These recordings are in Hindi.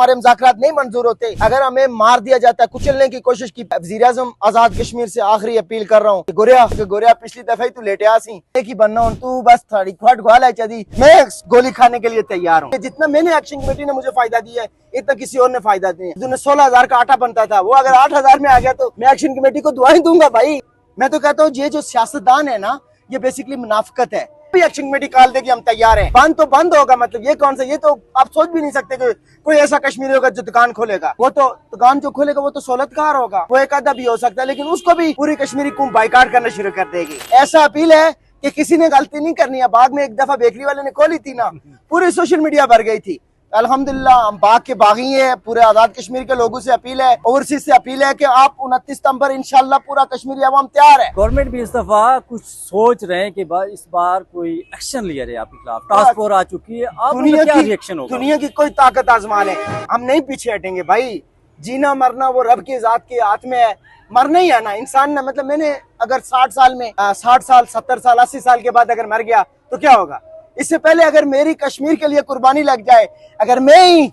हमारे मुज़ाकरात नहीं मंजूर होते, अगर हमें मार दिया जाता है, कुचलने की कोशिश की। वज़ीर-ए-आज़म आजाद कश्मीर से आखिरी अपील कर रहा हूँ, गोरिया पिछली दफा ही तू लेटे आसी की बनना हूँ, तू बस थोड़ी खट घाल है चदी, मैं गोली खाने के लिए तैयार हूँ। जितना मैंने एक्शन कमेटी ने मुझे फायदा दिया है, इतना किसी और ने फायदा नहीं है। 16,000 का आटा बनता था, वो अगर 8,000 में आ गया तो मैं एक्शन कमेटी को दुआएं दूंगा भाई। मैं तो कहता हूँ ये जो सियासतदान है ना, ये बेसिकली मुनाफिकत है। एक्शन कमेटी काल देगी, हम तैयार हैं। बंद तो बंद होगा, मतलब ये कौन सा, ये तो आप सोच भी नहीं सकते कि कोई ऐसा कश्मीरी होगा जो दुकान खोलेगा। वो तो दुकान जो खोलेगा वो तो सहूलतकार होगा, वो एक आधा भी हो सकता है, लेकिन उसको भी पूरी कश्मीरी कौम बाइकाट करना शुरू कर देगी। ऐसा अपील है कि किसी ने गलती नहीं करनी है। बाद में एक दफा बेकरी वाले ने खोली थी ना, पूरी सोशल मीडिया भर गई थी। अल्हम्दुलिल्लाह हम बाग के बागी हैं। पूरे आजाद कश्मीर के लोगों से अपील है, ओवरसीज से अपील है कि आप 29 सितंबर इंशाल्लाह पूरा कश्मीरी अवाम तैयार है। गवर्नमेंट भी इस दफा कुछ सोच रहे हैं कि इस बार कोई एक्शन लिया जाए आपके खिलाफ। टास्क फोर्स आ चुकी है, आप दुनिया क्या की रिएक्शन होगा? दुनिया की कोई ताकत आजमा ले, हम नहीं पीछे हटेंगे भाई। जीना मरना वो रब की जात के हाथ में है, मरना ही है ना इंसान ने। मतलब मैंने अगर 60 साल में 60 साल 70 साल 80 साल के बाद अगर मर गया तो क्या होगा? इससे पहले अगर मेरी कश्मीर के लिए कुर्बानी लग जाए, अगर मैं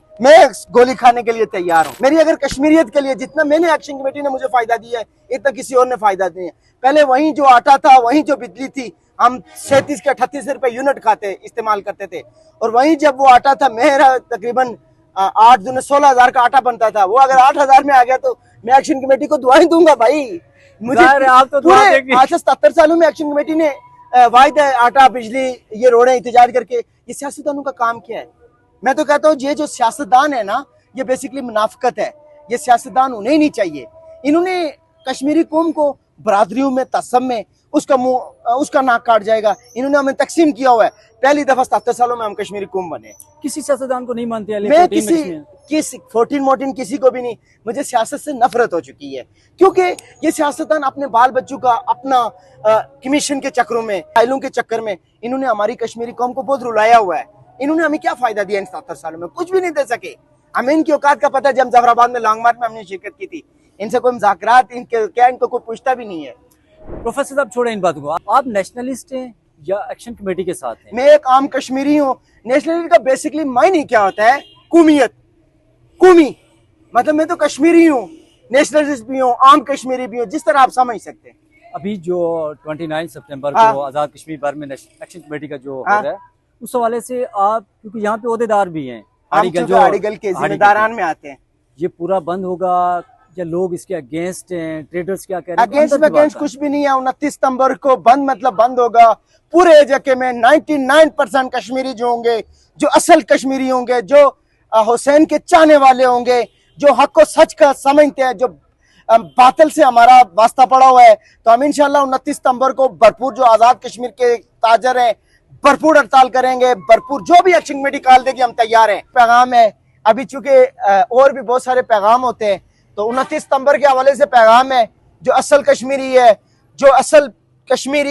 गोली खाने के लिए तैयार हूँ। मेरी अगर कश्मीरियत के लिए जितना मैंने एक्शन कमेटी ने मुझे फायदा दिया है, इतना किसी और ने फायदा नहीं है। पहले वहीं जो आटा था, वहीं जो बिजली थी, हम 37 के 38 रुपए यूनिट इस्तेमाल करते थे। और वहीं जब वो आटा था, मेरा तकरीबन 8 दूनी 16,000 का आटा बनता था, वो अगर 8,000 में आ गया तो मैं एक्शन कमेटी को दुआएं दूंगा भाई। मुझे आप तो पूरे आज से 77 सालों में एक्शन कमेटी ने वायदे आटा बिजली ये रोड़े इंतजार करके, ये सियासतदानों का काम क्या है? मैं तो कहता हूँ ये जो सियासतदान है ना, ये बेसिकली मुनाफिकत है। ये सियासतदान उन्हें ही नहीं चाहिए। इन्होंने कश्मीरी कौम को बरादरियों में तसम में उसका नाक काट जाएगा। इन्होंने हमें तकसीम किया हुआ है। पहली दफा 77 सालों में हम कश्मीरी कौम बने। किसी सियासतदान को नहीं मानते? मैं किसी 14 किसी को भी नहीं। मुझे सियासत से नफरत हो चुकी है, क्योंकि ये सियासतदान अपने बाल बच्चों का अपना कमीशन के चक्करों में, फाइलों के चक्कर में इन्होंने हमारी कश्मीरी कौम को बहुत रुलाया हुआ है। इन्होंने हमें क्या फायदा दिया इन 77 सालों में? कुछ भी नहीं दे सके। हमें इनकी औकात का पता है। जब जफराबाद में लॉन्ग मार्च में हमने शिरकत की थी, इनसे कोई मुज़ाकरात इनको कोई पूछता भी नहीं है। प्रोफेसर साहब छोड़े इन बातों को, आप नेशनलिस्ट हैं या एक्शन कमेटी के साथ हैं? मैं एक आम कश्मीरी हूँ। नेशनलिटी का बेसिकली मायने क्या होता है? कौमियत, कौमी, मतलब मैं तो कश्मीरी हूँ, नेशनलिस्ट भी हूँ, आम कश्मीरी भी हूँ, जिस तरह आप समझ सकते हैं। अभी जो 29 सितंबर को आजाद कश्मीर भर में एक्शन कमेटी का जो हो रहा है, उस हवाले से आप, क्योंकि यहाँ पे ओहदेदार भी हैं, आड़ीगल के जिम्मेदारान में आते हैं, ये पूरा बंद होगा या लोग इसके अगेंस्ट हैं? ट्रेडर्स क्या कह रहे हैं? अगेंस्ट कुछ भी नहीं है। 29 सितंबर को बंद मतलब बंद होगा। पूरे जगह में 99% कश्मीरी जो होंगे, जो असल कश्मीरी होंगे, जो हुसैन के चाहने वाले होंगे, जो हक को सच का समझते हैं, जो बातिल से हमारा वास्ता पड़ा हुआ है, तो हम इंशाल्लाह 29 सितंबर को भरपूर, जो आजाद कश्मीर के ताजर हैं, भरपूर हड़ताल करेंगे। भरपूर जो भी एक्शन कमेटी काल देगी, हम तैयार हैं। पैगाम है अभी, चूंकि और भी बहुत सारे पैगाम होते हैं, तो 29 सितंबर के हवाले से पैगाम है, जो असल कश्मीरी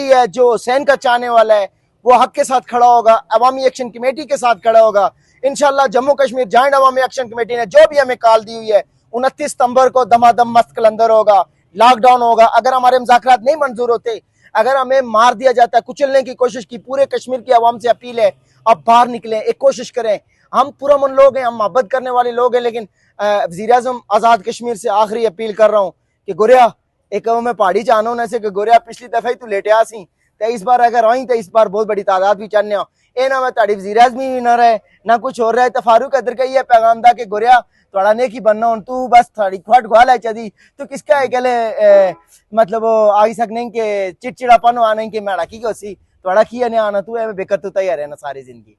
है, जो हुसैन का चाहने वाला है, वो हक के साथ खड़ा होगा, अवामी एक्शन कमेटी के साथ खड़ा होगा। इंशाल्लाह जम्मू कश्मीर जॉइंट अवामी एक्शन कमेटी ने जो भी हमें कॉल दी हुई है, 29 सितंबर को दमादम मस्त कलंदर होगा, लॉकडाउन होगा। अगर हमारे मुज़ाकरात नहीं मंजूर होते, अगर हमें मार दिया जाता है, कुचलने की कोशिश की, पूरे कश्मीर की अवाम से अपील है, आप बाहर निकलें, एक कोशिश करें। हम पुरअमन लोग हैं, हम मोहब्बत करने वाले लोग हैं, लेकिन वज़ीर-ए-आज़म आजाद कश्मीर से आखिरी अपील कर रहा हूँ कि गोरिया एक मैं पहाड़ी चाहना हूं से कि गोरिया पिछली दफा ही तू लेटे आसी, तो इस बार अगर आई तो इस बार बहुत बड़ी तादाद भी चाहने हो। ए ना मैं ताड़ी वज़ीर-ए-आज़म भी ना रहे ना कुछ हो रहा है। तो फारूक अदर का ये पैगाम था कि गोरिया थोड़ा नेकी बनना हो, तू बस थोड़ी खट घाल है चदी, तो किसका है कहले मतलब आई सकने के चिड़चिड़ापन आने के मैड़ा की सी थोड़ा किया नहीं आना, तू बेकर तू तैयार है ना सारी जिंदगी।